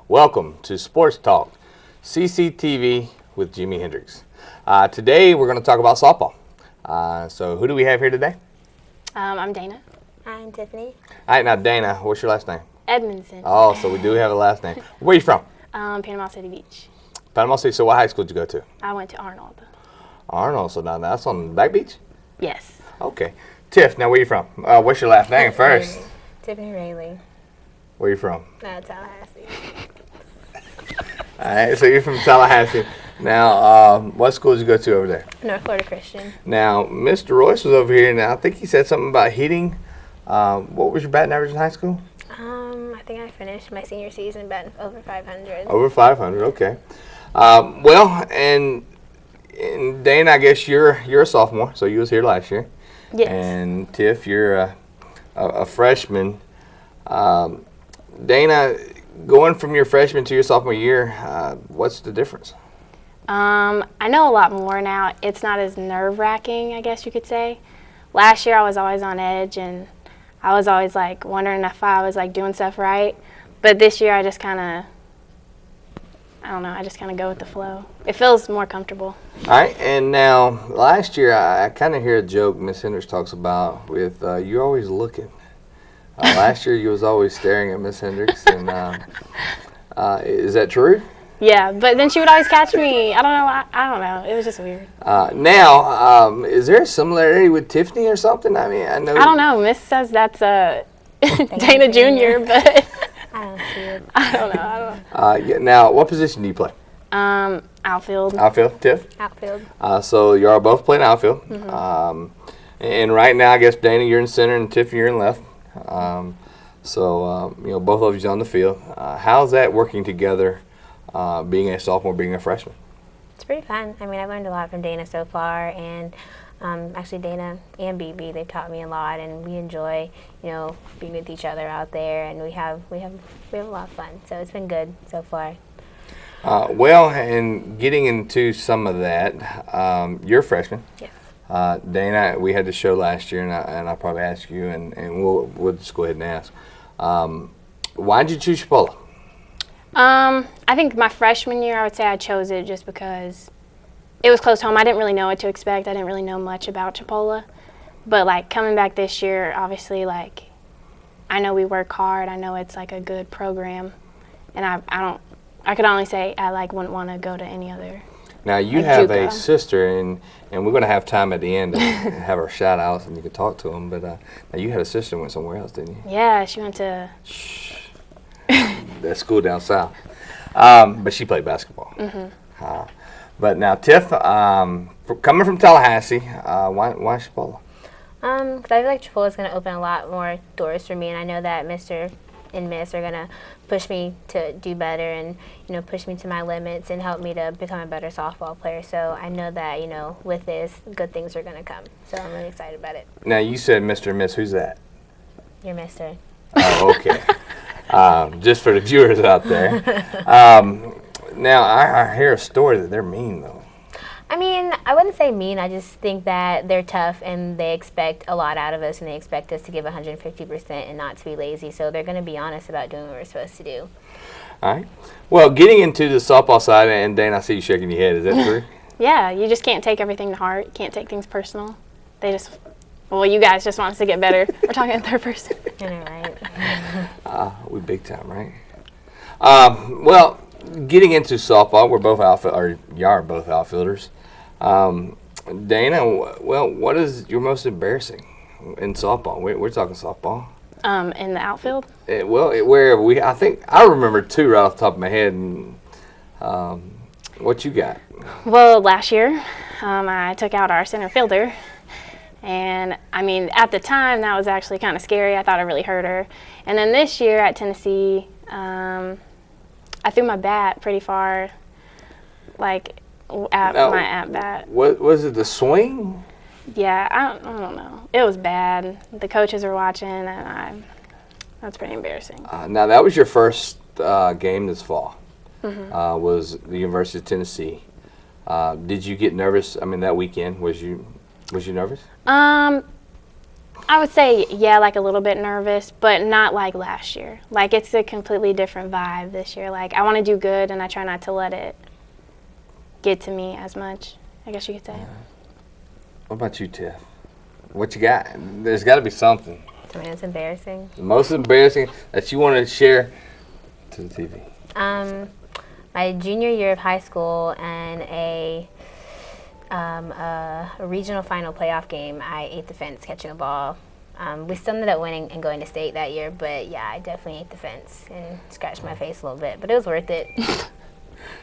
Welcome to Sports Talk, CCTV with Jimi Hendrix. Today we're going to talk about softball. So who do we have here today? I'm Dana. I'm Tiffany. All right, now Dana, what's your last name? Edmondson. Oh, so we do have a last name. Where are you from? Panama City Beach. Panama City. So what high school did you go to? I went to Arnold. Arnold. So now that's on Back Beach? Yes. Okay. Tiff, now where you from? What's your last name first? Tiffany Rayleigh. Where you from? Tallahassee. All right, so you're from Tallahassee. Now, what school did you go to over there? North Florida Christian. Now, Mr. Royce was over here. Now, I think he said something about hitting. What was your batting average in high school? I think I finished my senior season batting over 500. Over 500, okay. Well, and Dana, I guess you're a sophomore, so you was here last year. Yes. And Tiff, you're a freshman. Dana, going from your freshman to your sophomore year, what's the difference? I know a lot more now. It's not as nerve-wracking, I guess you could say. Last year I was always on edge, and I was always like wondering if I was like doing stuff right. But this year I just kind of, I don't know, I just kind of go with the flow. It feels more comfortable. All right, and now last year I kind of hear a joke Miss Hendricks talks about with you're always looking. Last year you was always staring at Miss Hendricks, and is that true? Yeah, but then she would always catch me. I don't know. I don't know. It was just weird. Now, is there a similarity with Tiffany or something? I mean, I know. I don't know. Miss says that's Dana Jr., but I don't see it. I don't know. Yeah, now, what position do you play? Outfield. Outfield, Tiff? Outfield. So you are both playing outfield. Mm-hmm. And right now, I guess, Dana, you're in center, and Tiff, you're in left. So, both of you's on the field. How's that working together, being a sophomore, being a freshman? It's pretty fun. I mean, I've learned a lot from Dana so far, and actually Dana and BB, they've taught me a lot, and we enjoy, being with each other out there, and we have a lot of fun. So it's been good so far. Well, and getting into some of that, you're a freshman. Yes. Dana, we had the show last year, and I'll probably ask you, and we'll just go ahead and ask. Why did you choose Chipola? I think my freshman year, I would say I chose it just because it was close to home. I didn't really know what to expect. I didn't really know much about Chipola. But, coming back this year, obviously, I know we work hard. I know it's, a good program. And I could only say I, wouldn't want to go to any other. Now, you have JUCO. a sister, and we're going to have time at the end to have her shout-outs, and you can talk to them. But now you had a sister who went somewhere else, didn't you? Yeah, she went to... Shh. That school down south. But she played basketball. Mm-hmm. But now, Tiff, coming from Tallahassee, why Chipola? Because I feel like Chipola is going to open a lot more doors for me, and I know that Mr. and Miss are going to push me to do better and, push me to my limits and help me to become a better softball player. So I know that, with this, good things are going to come. So I'm really excited about it. Now, you said Mr. and Miss. Who's that? Your Mister. Oh, okay. Just for the viewers out there. Now, I hear a story that they're mean, though. I mean, I wouldn't say mean. I just think that they're tough and they expect a lot out of us and they expect us to give 150% and not to be lazy. So they're going to be honest about doing what we're supposed to do. All right. Well, getting into the softball side, and Dane, I see you shaking your head. Is that true? Yeah, you just can't take everything to heart. You can't take things personal. You guys just want us to get better. We're talking in third person. I know, right? We big time, right? Well, getting into softball, you are both outfielders. Dana, what is your most embarrassing in softball? We're talking softball. In the outfield? Wherever I think I remember two right off the top of my head. And what you got? Well, last year, I took out our center fielder. And, at the time, that was actually kind of scary. I thought it really hurt her. And then this year at Tennessee, I threw my bat pretty far, my at-bat. What was it, the swing? Yeah, I don't know. It was bad. The coaches were watching, and that's pretty embarrassing. Now, that was your first game this fall, Mm-hmm. was the University of Tennessee. Did you get nervous? That weekend, was you nervous? I would say, yeah, like a little bit nervous, but not like last year. Like, it's a completely different vibe this year. Like, I want to do good, and I try not to let it get to me as much, I guess you could say. What about you, Tiff? What you got? There's got to be something. I mean, it's embarrassing. The most embarrassing that you want to share to the TV. My junior year of high school and a regional final playoff game, I ate the fence catching a ball. We still ended up winning and going to state that year, but yeah, I definitely ate the fence and scratched my face a little bit, but it was worth it.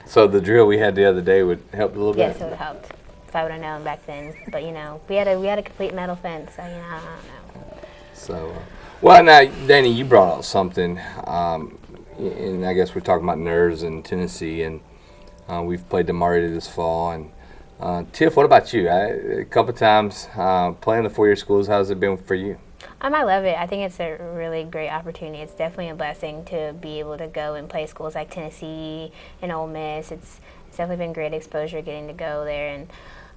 So the drill we had the other day would help a little bit? Yes, it would have helped if I would have known back then. But, we had a complete metal fence, so, I don't know. So, well, now, Danny, you brought out something, and I guess we're talking about nerves in Tennessee, and we've played them already this fall. And Tiff, what about you? A couple times playing the four-year schools, how's it been for you? I love it. I think it's a really great opportunity. It's definitely a blessing to be able to go and play schools like Tennessee and Ole Miss. It's definitely been great exposure getting to go there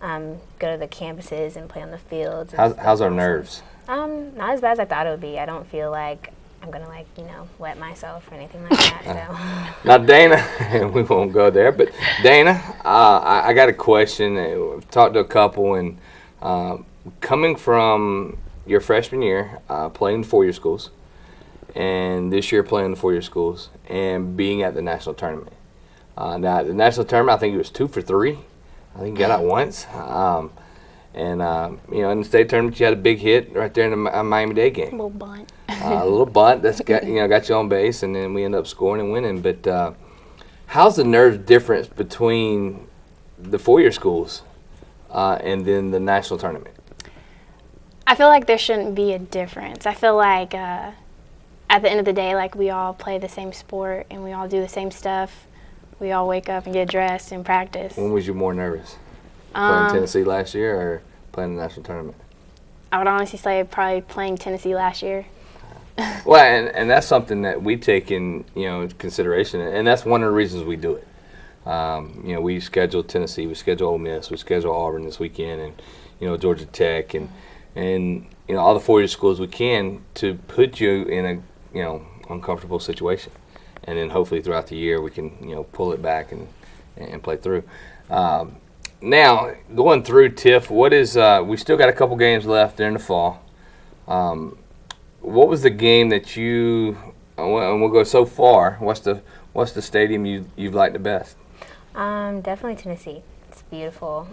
and go to the campuses and play on the fields. How's our nerves? Not as bad as I thought it would be. I don't feel like I'm going to, wet myself or anything like that. So. Now, Dana, we won't go there, but Dana, I got a question. I've talked to a couple, and coming from your freshman year, playing four-year schools, and this year playing the four-year schools, and being at the national tournament. Now, at the national tournament, I think it was 2 for 3. I think you got out once. In the state tournament, you had a big hit right there in the Miami-Dade game. A little bunt. A little bunt that's got you on base, and then we end up scoring and winning. But how's the nerve difference between the four-year schools and then the national tournament? I feel like there shouldn't be a difference. I feel like at the end of the day, like, we all play the same sport and we all do the same stuff. We all wake up and get dressed and practice. When was you more nervous? Playing Tennessee last year or playing the national tournament? I would honestly say probably playing Tennessee last year. Well, and that's something that we take in consideration, and that's one of the reasons we do it. We schedule Tennessee, we schedule Ole Miss, we schedule Auburn this weekend, and Georgia Tech, and all the four-year schools we can to put you in a uncomfortable situation, and then hopefully throughout the year we can pull it back and play through. Now, going through, Tiff, what is we still got a couple games left there in the fall. What was the game that you and we'll go so far? What's the stadium you've liked the best? Definitely Tennessee. It's beautiful.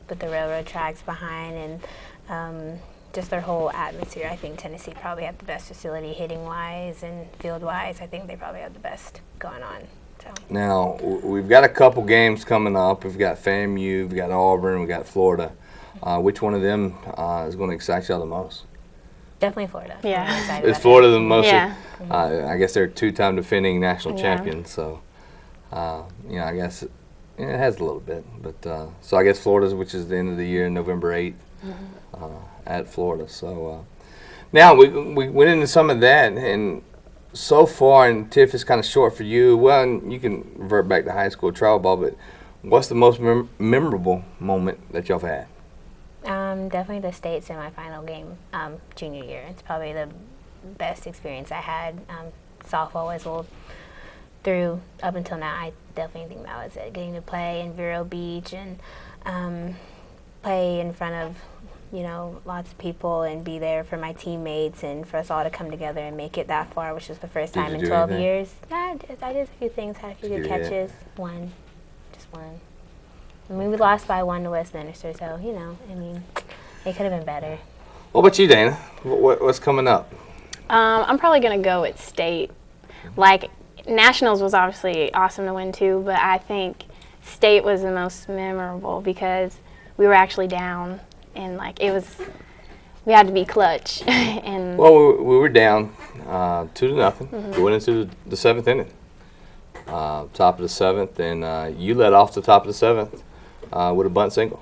With the railroad tracks behind and just their whole atmosphere. I think Tennessee probably have the best facility hitting wise and field wise. I think they probably have the best going on. So. Now, we've got a couple games coming up. We've got FAMU, we've got Auburn, we've got Florida. Which one of them is going to excite y'all the most? Definitely Florida. Yeah. Is Florida the most? Yeah. I guess they're two-time defending national champions, so, I guess it has a little bit. But so I guess Florida, which is the end of the year, November 8th, at Florida. So now we went into some of that, and so far, and Tiff, is kind of short for you. Well, and you can revert back to high school travel ball, but what's the most memorable moment that y'all have had? Definitely the state semifinal game junior year. It's probably the best experience I had. Softball was through up until now. I definitely think that was it. Getting to play in Vero Beach and play in front of lots of people and be there for my teammates and for us all to come together and make it that far, which was the first time in 12 years. Yeah, I did a few things, had a few good catches. Just one. I mean, we lost by 1 to Westminster, so, it could have been better. What about you, Dana? What's coming up? I'm probably going to go with state. Like, Nationals was obviously awesome to win, too, but I think state was the most memorable because we were actually down. And we had to be clutch. And well, we were down 2-0 going into the 7th inning. Top of the 7th, and you led off the top of the 7th with a bunt single.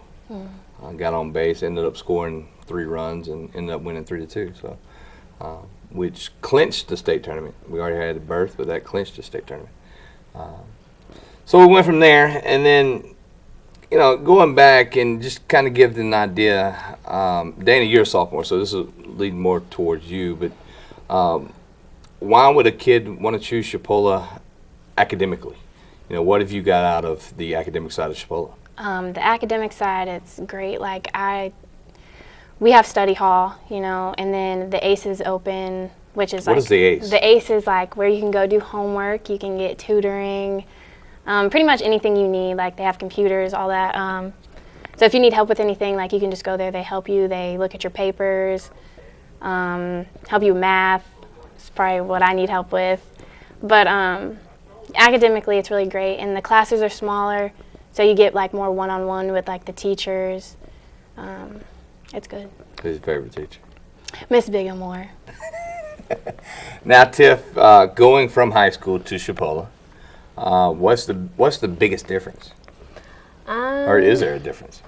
Got on base, ended up scoring 3 runs, and ended up winning 3-2. So, which clinched the state tournament. We already had a berth, but that clinched the state tournament. So we went from there, and then going back and just kind of give them an idea. Dana, you're a sophomore, so this will lead more towards you. But why would a kid want to choose Chipola academically? What have you got out of the academic side of Chipola? The academic side, it's great. We have study hall, and then the ACE is open, which is What is the ACE? The ACE is where you can go do homework, you can get tutoring, pretty much anything you need. They have computers, all that. So if you need help with anything, you can just go there. They help you. They look at your papers, help you with math. It's probably what I need help with. But academically, it's really great, and the classes are smaller, so you get more one-on-one with the teachers. It's good. Who's your favorite teacher? Miss Bigamore. Now, Tiff, going from high school to Chipola, what's the biggest difference? Or is there a difference?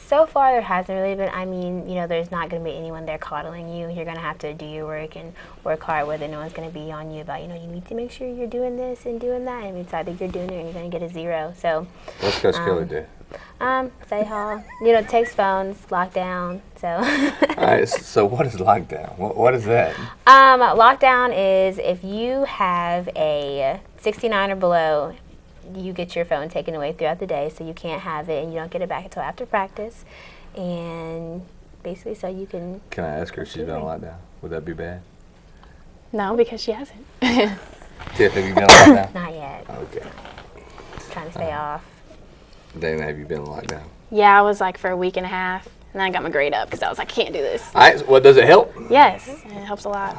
So far, there hasn't really been. I mean, there's not going to be anyone there coddling you. You're going to have to do your work and work hard, whether no one's going to be on you about, you need to make sure you're doing this and doing that. And it's either you're doing it or you're going to get a 0. So, what's Coach Kelly do? Study hall. Takes phones, lockdown. So. All right, so what is lockdown? What is that? Lockdown is if you have a 69 or below, you get your phone taken away throughout the day, so you can't have it, and you don't get it back until after practice. And basically, so you can. Can I ask her if she's been on lockdown? Would that be bad? No, because she hasn't. Tiff, have you been on lockdown? Not yet. Okay. Trying to stay off. Dana, have you been on lockdown? Yeah, I was for a week and a half, and then I got my grade up because I was I can't do this. All right, well, does it help? Yes, it helps a lot.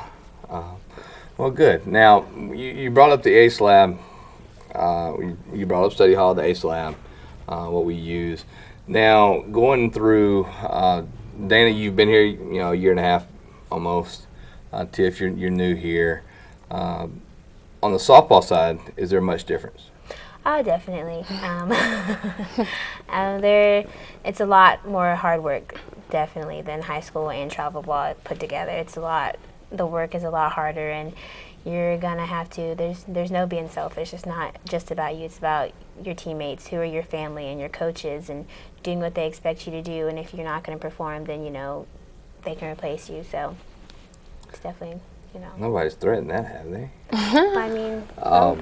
Well, good. Now, you brought up the ACE lab. You brought up study hall, the ACE lab, what we use. Now, going through, Dana, you've been here, a year and a half almost. Tiff, you're new here. On the softball side, is there much difference? Definitely. It's a lot more hard work, definitely, than high school and travel ball put together. The work is a lot harder, and you're gonna have to. There's no being selfish. It's not just about you. It's about your teammates, who are your family, and your coaches, and doing what they expect you to do. And if you're not gonna perform, then they can replace you. So it's definitely Nobody's threatened that, have they? I mean. All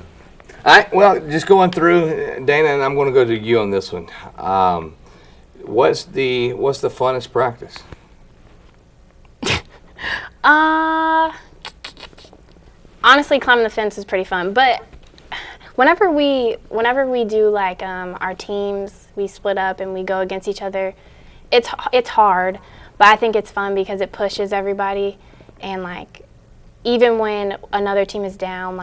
right. Well, just going through, Dana, and I'm going to go to you on this one. What's the funnest practice? Honestly, climbing the fence is pretty fun. But whenever we do our teams, we split up and we go against each other. It's hard, but I think it's fun because it pushes everybody. And even when another team is down,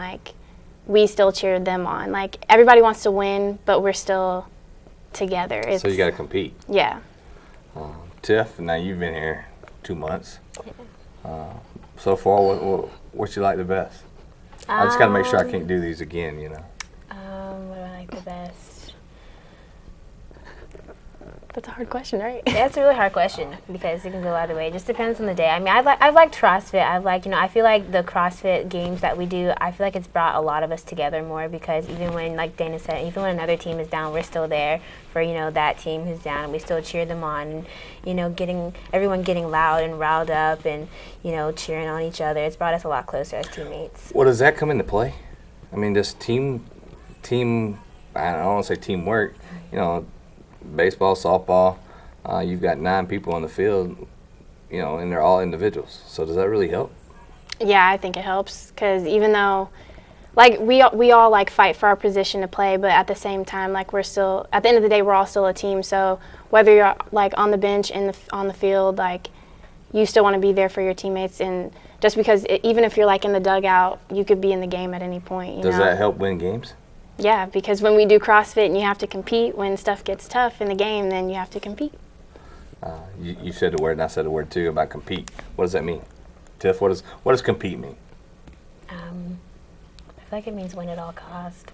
we still cheer them on. Everybody wants to win, but we're still together. So you got to compete. Yeah. Tiff, now you've been here 2 months. So far, what you like the best? I just got to make sure I can't do these again, What do I like the best? That's a hard question, right? That's a really hard question because it can go either way. It just depends on the day. I mean, I've liked CrossFit. I feel like the CrossFit games that we do, I feel like it's brought a lot of us together more because even when, like Dana said, even when another team is down, we're still there for, that team who's down, and we still cheer them on, and, everyone getting loud and riled up and, cheering on each other. It's brought us a lot closer as teammates. Well, does that come into play? I mean, does team, I don't want to say teamwork, baseball, softball, you've got 9 people on the field, and they're all individuals. So does that really help? Yeah, I think it helps because even though, we all fight for our position to play, but at the same time, we're still, at the end of the day, we're all still a team. So whether you're on the bench on the field, you still want to be there for your teammates. And just because even if you're in the dugout, you could be in the game at any point. Does that help win games? Yeah, because when we do CrossFit and you have to compete, when stuff gets tough in the game, then you have to compete. You said the word, and I said the word too about compete. What does that mean? Tiff, what does compete mean? I feel like it means win at all costs.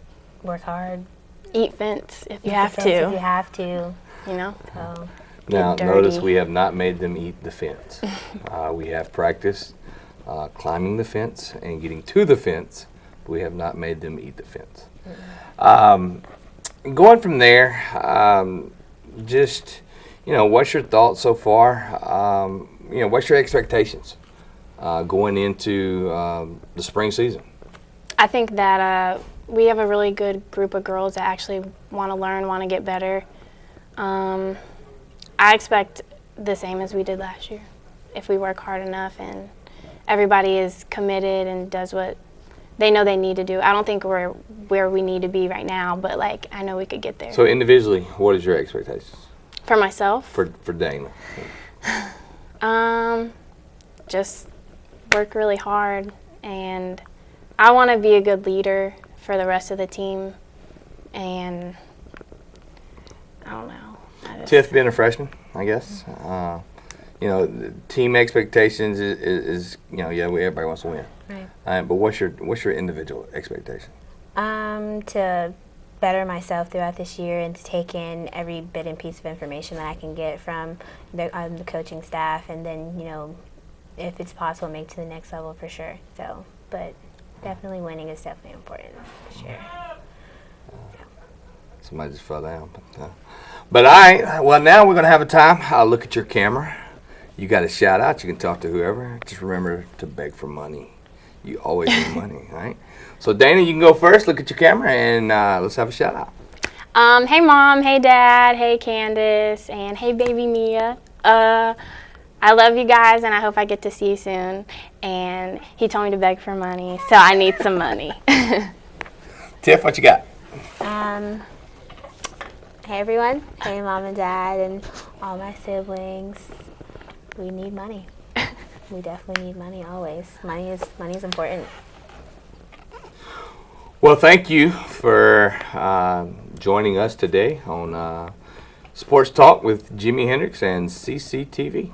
Work hard. Eat fence if you Eat have the to. fence if you have to. So. Now, Get notice dirty. we have not made them eat the fence. We have practiced climbing the fence and getting to the fence, but we have not made them eat the fence. Going from there, just, what's your thoughts so far? What's your expectations going into the spring season? I think that we have a really good group of girls that actually want to learn, want to get better. I expect the same as we did last year. If we work hard enough and everybody is committed and does what they know they need to do. I don't think we're where we need to be right now, but I know we could get there. So individually, what is your expectations? For myself? For Dana. Just work really hard, and I want to be a good leader for the rest of the team, and I don't know. Tiff being a freshman, I guess. The team expectations is everybody wants to win. Right. But what's your individual expectation? To better myself throughout this year and to take in every bit and piece of information that I can get from the coaching staff, and then if it's possible, make to the next level for sure. So, but definitely winning is definitely important for sure. Somebody just fell down. But now we're gonna have a time. I'll look at your camera. You got a shout out. You can talk to whoever. Just remember to beg for money. You always need money, right? So Dana, you can go first. Look at your camera and let's have a shout out. Hey Mom, hey Dad, hey Candace, and hey baby Mia. I love you guys, and I hope I get to see you soon. And he told me to beg for money, so I need some money. Tiff, what you got? Hey everyone. Hey Mom and Dad and all my siblings. We need money. We definitely need money always. Money is important. Well, thank you for joining us today on Sports Talk with Jimi Hendrix and CCTV.